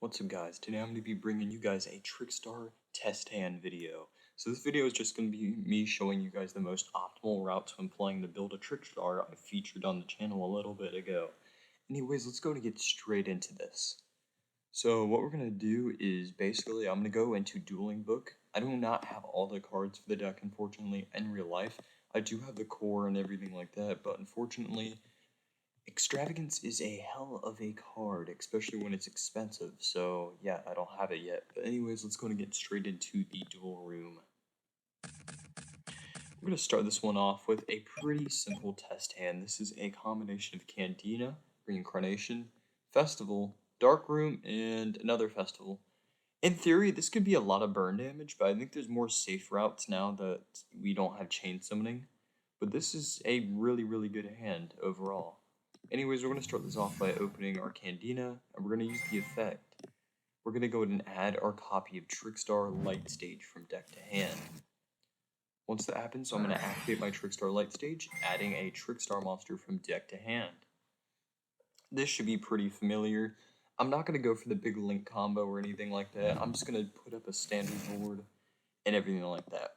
What's up guys, today I'm going to be bringing you guys a Trickstar test hand video. So this video is just going to be me showing you guys the most optimal routes when playing to build a Trickstar I featured on the channel a little bit ago. Anyways, let's go to get straight into this. So what we're going to do is basically I'm going to go into Dueling Book. I do not have all the cards for the deck unfortunately in real life. I do have the core and everything like that, but unfortunately Extravagance is a hell of a card, especially when it's expensive, so yeah, I don't have it yet. But anyways, let's go and get straight into the duel room. We're going to start this one off with a pretty simple test hand. This is a combination of Cantina, Reincarnation, Festival, Dark Room, and another Festival. In theory, this could be a lot of burn damage, but I think there's more safe routes now that we don't have chain summoning. But this is a really good hand overall. Anyways, we're going to start this off by opening our Candina, and we're going to use the effect. We're going to go ahead and add our copy of Trickstar Light Stage from deck to hand. Once that happens, I'm going to activate my Trickstar Light Stage, adding a Trickstar monster from deck to hand. This should be pretty familiar. I'm not going to go for the big link combo or anything like that. I'm just going to put up a standard board and everything like that.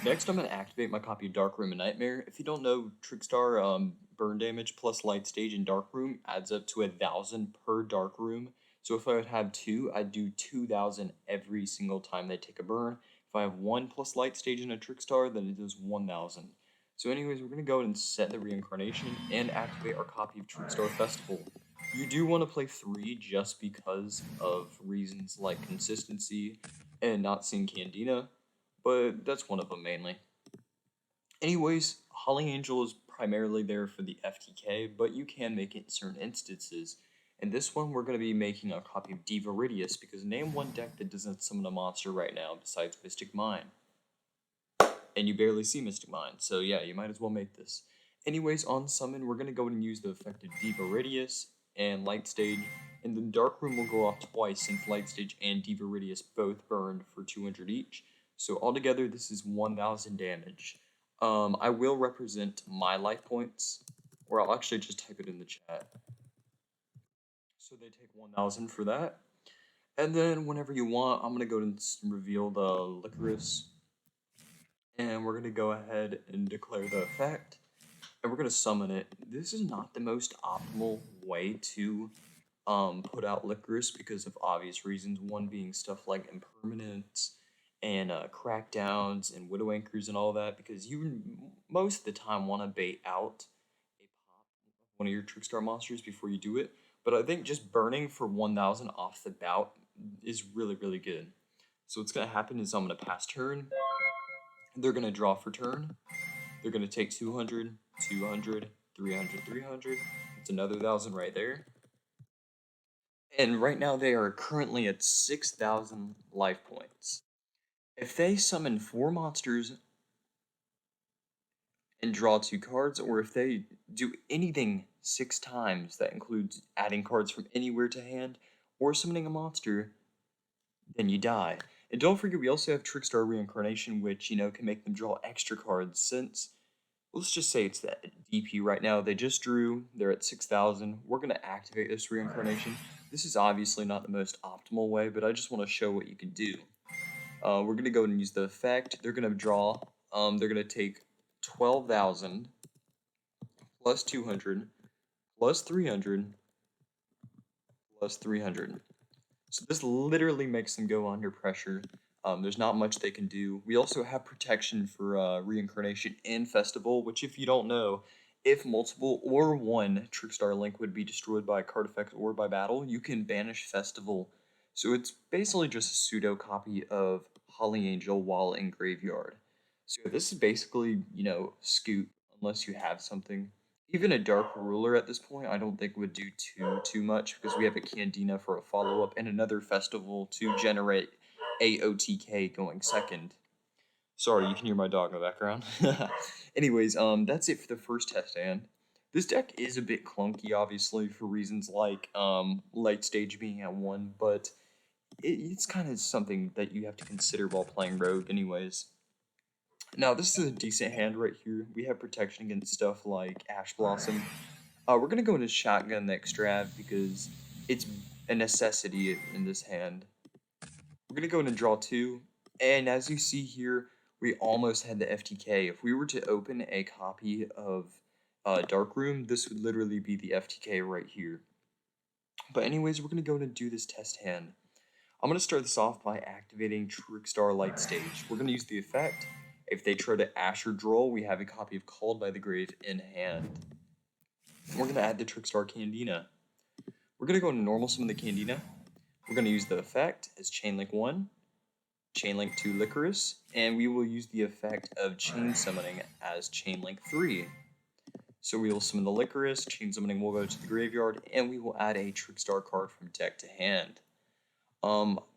Next, I'm going to activate my copy of Dark Room and Nightmare. If you don't know, Trickstar burn damage plus Light Stage in Dark Room adds up to 1,000 per Dark Room. So if I would have 2, I'd do 2,000 every single time they take a burn. If I have 1 plus Light Stage in a Trickstar, then it does 1,000. So anyways, we're going to go ahead and set the Reincarnation and activate our copy of Trickstar Festival. You do want to play 3 just because of reasons like consistency and not seeing Candina, but that's one of them mainly. Anyways, Holly Angel is primarily there for the FTK, but you can make it in certain instances. In this one, we're going to be making a copy of Diviridius, because name one deck that doesn't summon a monster right now besides Mystic Mine. And you barely see Mystic Mine, so yeah, you might as well make this. Anyways, on summon, we're going to go and use the effect of Diviridius and Light Stage, and the Dark Room will go off twice since Light Stage and Diviridius both burned for 200 each. So altogether, this is 1,000 damage. I will represent my life points, or I'll actually just type it in the chat. So they take 1,000 for that. And then whenever you want, I'm going to go and reveal the Licorice. And we're going to go ahead and declare the effect. And we're going to summon it. This is not the most optimal way to put out Licorice because of obvious reasons. One being stuff like impermanence and crackdowns and widow anchors and all that, because you most of the time want to bait out a pop of one of your Trickstar monsters before you do it. But I think just burning for 1,000 off the bat is really good. So what's going to happen is I'm going to pass turn. They're going to draw for turn. They're going to take 200, 200, 300, 300. It's another 1,000 right there. And right now they are currently at 6,000 life points. If they summon 4 monsters and draw 2 cards, or if they do anything 6 times that includes adding cards from anywhere to hand, or summoning a monster, then you die. And don't forget, we also have Trickstar Reincarnation, which, you know, can make them draw extra cards since, let's just say it's that DP right now. They just drew, they're at 6,000. We're going to activate this Reincarnation. This is obviously not the most optimal way, but I just want to show what you can do. We're going to go and use the effect. They're going to draw. They're going to take 12,000 plus 200 plus 300 plus 300. So this literally makes them go under pressure. There's not much they can do. We also have protection for Reincarnation and Festival, which if you don't know, if multiple or one Trickstar Link would be destroyed by a card effect or by battle, you can banish Festival. So it's basically just a pseudo copy of Holly Angel while in Graveyard. So this is basically, you know, scoop unless you have something. Even a Dark Ruler at this point, I don't think would do too much because we have a Candina for a follow-up and another Festival to generate a OTK going second. Sorry, you can hear my dog in the background. Anyways, that's it for the first test hand. This deck is a bit clunky, obviously, for reasons like Light Stage being at 1, but it's kind of something that you have to consider while playing Rogue anyways. Now, this is a decent hand right here. We have protection against stuff like Ash Blossom. We're going to go into Shotgun the Extrav because it's a necessity in this hand. We're going to go in and draw 2, and as you see here, we almost had the FTK. If we were to open a copy of Darkroom, this would literally be the FTK right here. But anyways, we're going to go in and do this test hand. I'm going to start this off by activating Trickstar Light Stage. We're going to use the effect. If they try to Asher Droll, we have a copy of Called by the Grave in hand. We're going to add the Trickstar Candina. We're going to go into normal summon the Candina. We're going to use the effect as Chainlink 1, Chainlink 2 Licorice, and we will use the effect of Chain Summoning as Chainlink 3. So we will summon the Licorice, Chain Summoning will go to the graveyard, and we will add a Trickstar card from deck to hand.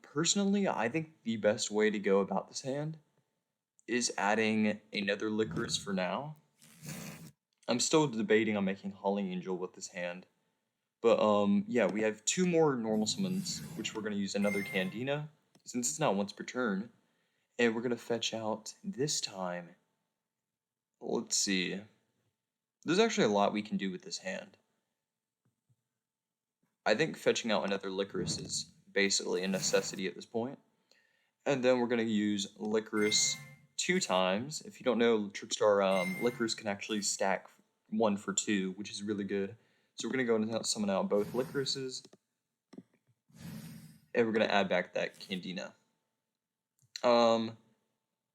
Personally, I think the best way to go about this hand is adding another Licorice for now. I'm still debating on making Holly Angel with this hand. But, yeah, we have 2 more normal summons, which we're going to use another Candina, since it's not once per turn. And we're going to fetch out, this time, let's see. There's actually a lot we can do with this hand. I think fetching out another Licorice is basically a necessity at this point. And then we're going to use Licorice 2 times. If you don't know, Trickstar, Licorice can actually stack 1 for 2, which is really good. So we're going to go and summon out both Licorices. And we're going to add back that Candina.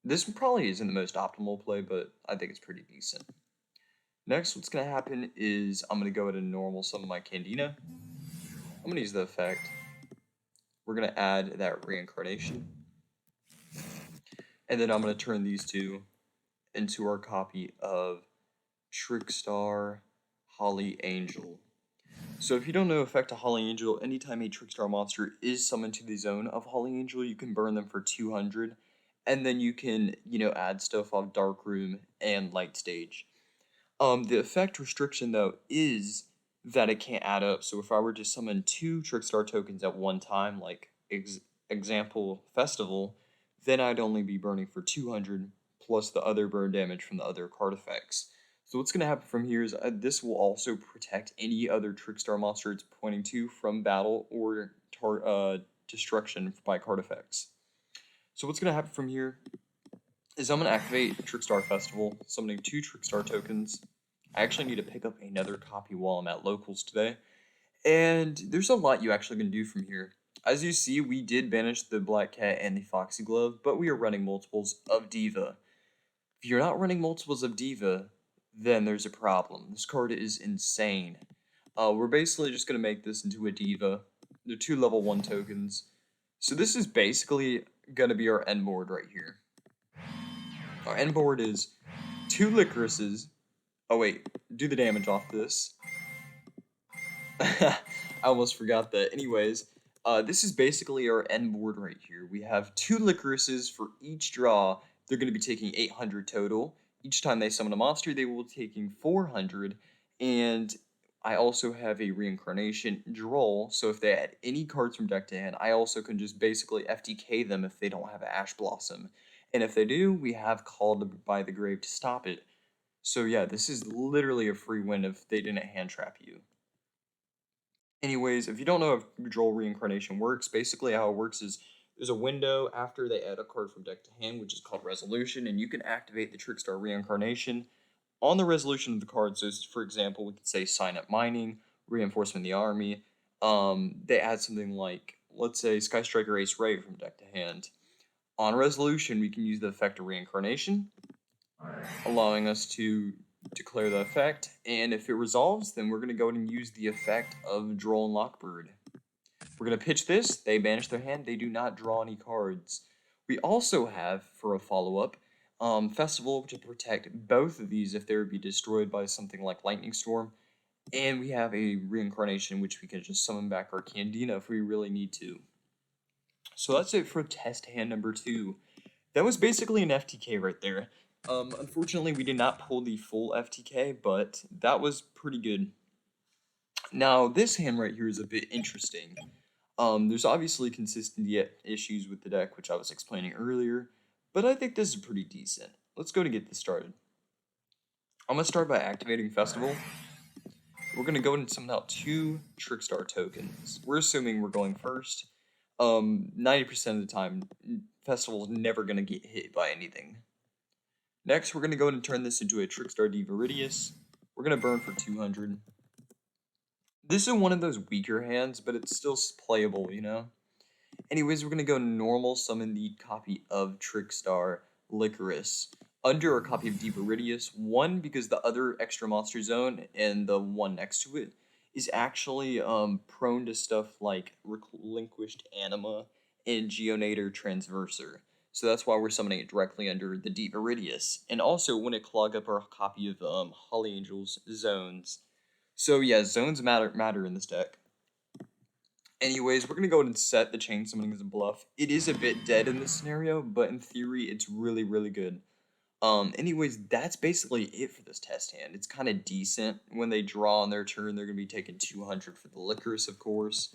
This probably isn't the most optimal play, but I think it's pretty decent. Next, what's going to happen is I'm going to go ahead and normal summon my Candina. I'm going to use the effect. We're going to add that Reincarnation. And then I'm going to turn these 2 into our copy of Trickstar Holly Angel. So if you don't know effect of Holly Angel, anytime a Trickstar monster is summoned to the zone of Holly Angel, you can burn them for 200. And then you can, add stuff off Darkroom and Light Stage. The effect restriction, though, is that it can't add up. So if I were to summon 2 Trickstar tokens at one time, like example Festival, then I'd only be burning for 200 plus the other burn damage from the other card effects. So what's going to happen from here is this will also protect any other Trickstar monster it's pointing to from battle or destruction by card effects. So what's going to happen from here is I'm going to activate Trickstar Festival, summoning 2 Trickstar tokens. I actually need to pick up another copy while I'm at locals today. And there's a lot you actually can do from here. As you see, we did banish the Black Cat and the Foxy Glove, but we are running multiples of Diva. If you're not running multiples of Diva, then there's a problem. This card is insane. We're basically just going to make this into a Diva. They're 2 level 1 tokens. So this is basically going to be our end board right here. Our end board is 2 Licorices. Oh wait, do the damage off this. I almost forgot that. Anyways, this is basically our end board right here. We have 2 Licorices for each draw. They're going to be taking 800 total. Each time they summon a monster, they will be taking 400. And I also have a Reincarnation Droll, so if they add any cards from deck to hand, I also can just basically FTK them if they don't have an Ash Blossom. And if they do, we have Called by the Grave to stop it. So yeah, this is literally a free win if they didn't hand trap you. Anyways, if you don't know if Droll Reincarnation works, basically how it works is there's a window after they add a card from deck to hand, which is called Resolution, and you can activate the Trickstar Reincarnation on the resolution of the card. So, for example, we could say Sign Up Mining, Reinforcement of the Army. They add something like, let's say, Sky Striker Ace Ray from deck to hand. On resolution, we can use the effect of Reincarnation, allowing us to declare the effect, and if it resolves, then we're going to go ahead and use the effect of Droll and Lockbird. We're going to pitch this, they banish their hand, they do not draw any cards. We also have, for a follow-up, Festival to protect both of these if they would be destroyed by something like Lightning Storm, and we have a Reincarnation which we can just summon back our Candina if we really need to. So that's it for test hand number 2. That was basically an FTK right there. Unfortunately, we did not pull the full FTK, but that was pretty good. Now, this hand right here is a bit interesting. There's obviously consistency issues with the deck, which I was explaining earlier, but I think this is pretty decent. Let's go to get this started. I'm going to start by activating Festival. We're gonna go and summon out 2 Trickstar tokens. We're assuming we're going first. 90% of the time, Festival's never gonna get hit by anything. Next, we're gonna go ahead and turn this into a Trickstar Diviridius. We're gonna burn for 200. This is one of those weaker hands, but it's still playable, you know? Anyways, we're gonna go normal summon the copy of Trickstar Licorice under a copy of Diviridius. One, because the other extra monster zone and the one next to it is actually prone to stuff like Relinquished Anima and Geonator Transverser. So that's why we're summoning it directly under the Diviridius. And also, when it clog up our copy of Holly Angel's zones. So yeah, zones matter in this deck. Anyways, we're going to go ahead and set the chain summoning as a bluff. It is a bit dead in this scenario, but in theory, it's really, really good. Anyways, that's basically it for this test hand. It's kind of decent. When they draw on their turn, they're going to be taking 200 for the Licorice, of course.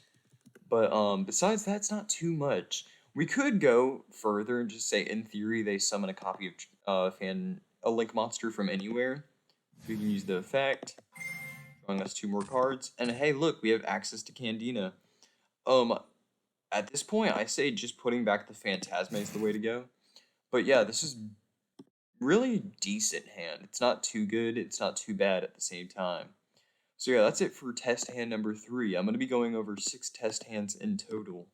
But besides that, it's not too much. We could go further and just say, in theory, they summon a copy of a Link monster from anywhere. We can use the effect, drawing us 2 more cards. And hey, look, we have access to Candina. At this point, I say just putting back the Phantasma is the way to go. But yeah, this is really decent hand. It's not too good, it's not too bad at the same time. So yeah, that's it for test hand number 3. I'm going to be going over 6 test hands in total.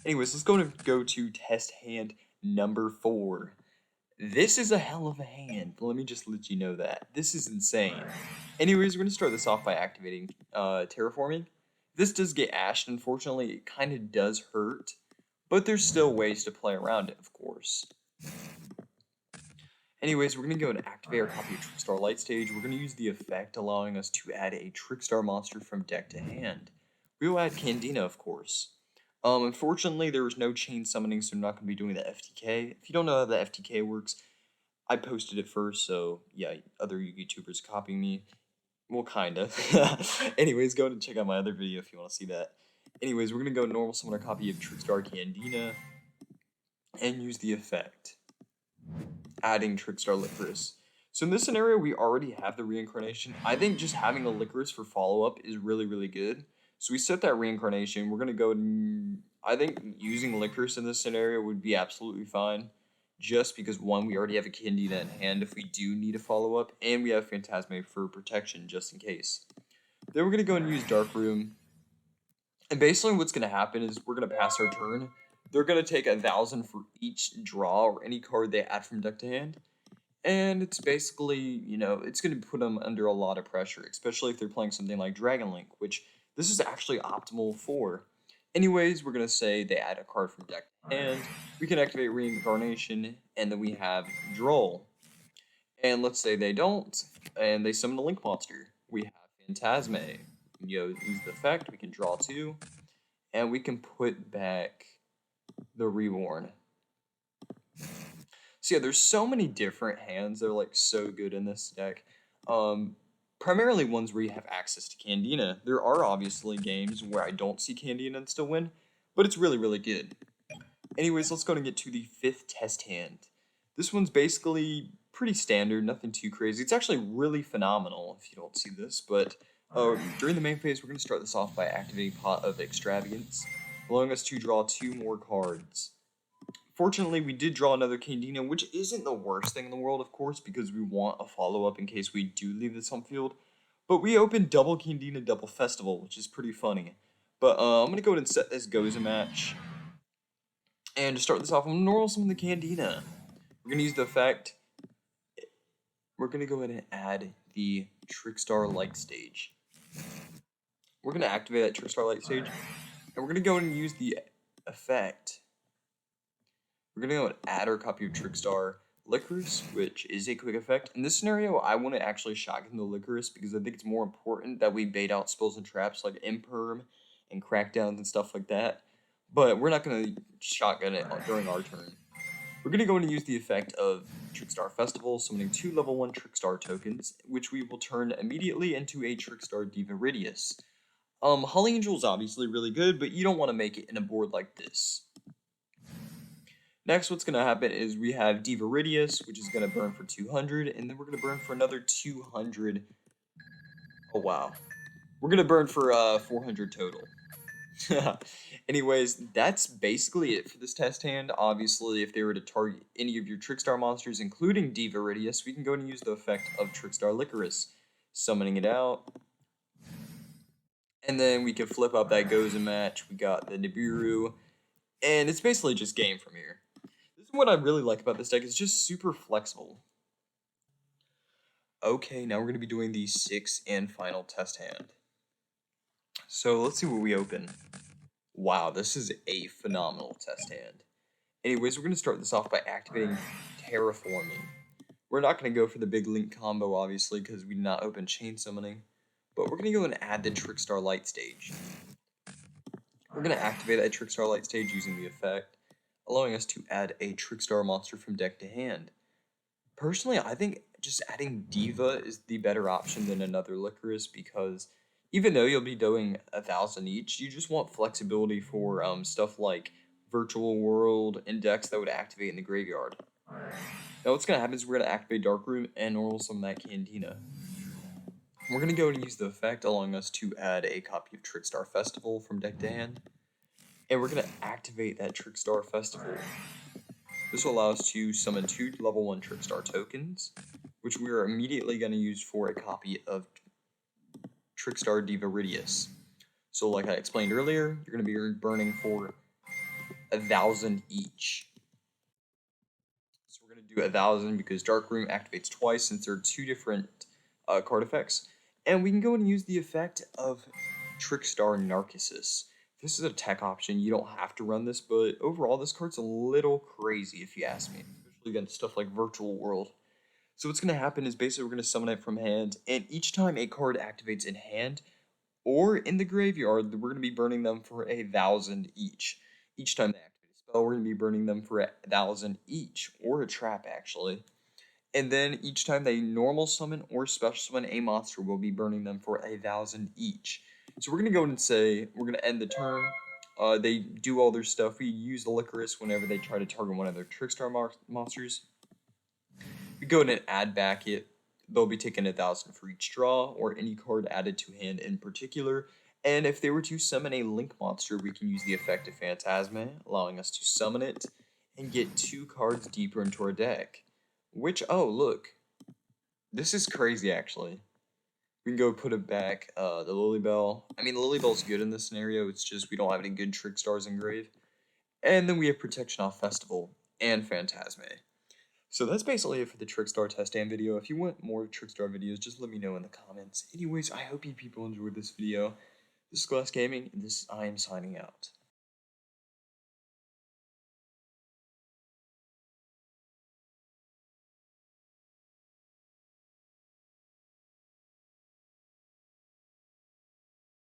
Anyways, let's go to test hand number 4. This is a hell of a hand. Let me just let you know that. This is insane. Anyways, we're going to start this off by activating Terraforming. This does get ashed, unfortunately. It kind of does hurt, but there's still ways to play around it, of course. Anyways, we're going to go and activate our copy of Trickstar Light Stage. We're going to use the effect allowing us to add a Trickstar monster from deck to hand. We will add Candina, of course. Unfortunately, there was no chain summoning, so I'm not going to be doing the FTK. If you don't know how the FTK works, I posted it first, so yeah, other YouTubers copying me. Well, kind of. Anyways, go ahead and check out my other video if you want to see that. Anyways, we're going to go normal summon our copy of Trickstar Candina and use the effect, adding Trickstar Licorice. So in this scenario, we already have the reincarnation. I think just having a Licorice for follow-up is really, really good. So we set that reincarnation. We're going to go and I think using Licorice in this scenario would be absolutely fine. Just because, one, we already have a Candida in hand if we do need a follow-up, and we have Phantasma for protection, just in case. Then we're going to go and use Dark Room. And basically what's going to happen is we're going to pass our turn. They're going to take 1,000 for each draw or any card they add from deck to hand. And it's basically, you know, it's going to put them under a lot of pressure, especially if they're playing something like Dragon Link, which this is actually optimal for. Anyways, we're going to say they add a card from deck to hand. We can activate Reincarnation, and then we have Droll. And let's say they don't, and they summon a Link monster. We have Phantasma. Use the effect, we can draw 2, and we can put back the Reborn. So yeah, there's so many different hands that are like so good in this deck. Primarily ones where you have access to Candina. There are obviously games where I don't see Candina and still win, but it's really, really good. Anyways, let's go and get to the 5th test hand. This one's basically pretty standard, nothing too crazy. It's actually really phenomenal if you don't see this, but during the main phase, we're going to start this off by activating Pot of Extravagance, allowing us to draw 2 more cards. Fortunately, we did draw another Candina, which isn't the worst thing in the world, of course, because we want a follow-up in case we do leave this home field. But we opened double Candina, double Festival, which is pretty funny. But I'm going to go ahead and set this Goza match. And to start this off, I'm going to normal summon the Candina. We're going to use the effect. We're going to go ahead and add the Trickstar Light Stage. We're going to activate that Trickstar Light Stage. And we're going to go ahead and use the effect. We're going to go and add our copy of Trickstar Licorice, which is a quick effect. In this scenario, I want to actually shotgun the Licorice because I think it's more important that we bait out spells and traps like Imperm and Crackdowns and stuff like that. But we're not going to shotgun it during our turn. We're going to go and use the effect of Trickstar Festival, summoning 2 level 1 Trickstar tokens, which we will turn immediately into a Trickstar Diviridius. Holly Angel is obviously really good, but you don't want to make it in a board like this. Next, what's going to happen is we have Diviridius, which is going to burn for 200, and then we're going to burn for another 200 Oh, wow. We're gonna burn for 400 total. Anyways, that's basically it for this test hand. Obviously, if they were to target any of your Trickstar monsters, including Diva Iridius, we can go and use the effect of Trickstar Licorice, summoning it out. And then we can flip up that Goza match. We got the Nibiru, and it's basically just game from here. This is what I really like about this deck. It's just super flexible. Okay, now we're going to be doing the 6th and final test hand. So let's see what we open. Wow, this is a phenomenal test hand. Anyways, we're going to start this off by activating Terraforming. We're not going to go for the big link combo, obviously, because we did not open Chain Summoning. But we're going to go and add the Trickstar Light Stage. We're going to activate that Trickstar Light Stage using the effect, allowing us to add a Trickstar monster from deck to hand. Personally, I think just adding Diva is the better option than another Licorice, because even though you'll be doing 1,000 each, you just want flexibility for stuff like Virtual World and decks that would activate in the graveyard. Now what's going to happen is we're going to activate Dark Room and normal summon that Candina. We're going to go and use the effect, allowing us to add a copy of Trickstar Festival from deck to hand. And we're going to activate that Trickstar Festival. This will allow us to summon 2 level 1 Trickstar tokens, which we are immediately going to use for a copy of Trickstar Diva Iridius. So like I explained earlier, you're going to be burning for 1,000 each. So we're going to do 1,000 because Dark Room activates twice since there are 2 different card effects. And we can go and use the effect of Trickstar Narcissus. This is a tech option. You don't have to run this, but overall, this card's a little crazy if you ask me, especially against stuff like Virtual World. So what's going to happen is basically we're going to summon it from hand, and each time a card activates in hand or in the graveyard, we're going to be burning them for 1,000 each. Each time they activate a spell, we're going to be burning them for 1,000 each, or a trap actually. And then each time they normal summon or special summon a monster, we'll be burning them for 1,000 each. So we're going to go and say, we're going to end the turn. They do all their stuff. We use the Licorice whenever they try to target one of their Trickstar monsters. We go ahead and add back it. They'll be taking 1,000 for each draw, or any card added to hand in particular. And if they were to summon a Link monster, we can use the effect of Phantasma, allowing us to summon it and get 2 cards deeper into our deck. Which, oh, look. This is crazy, actually. We can go put it back, the Lilybell. I mean, the Lilybell's good in this scenario. It's just we don't have any good Trickstars engraved. And then we have Protection Off Festival and Phantasma. So that's basically it for the Trickstar test and video. If you want more Trickstar videos, just let me know in the comments. Anyways, I hope you people enjoyed this video. This is Glass Gaming, and I am signing out.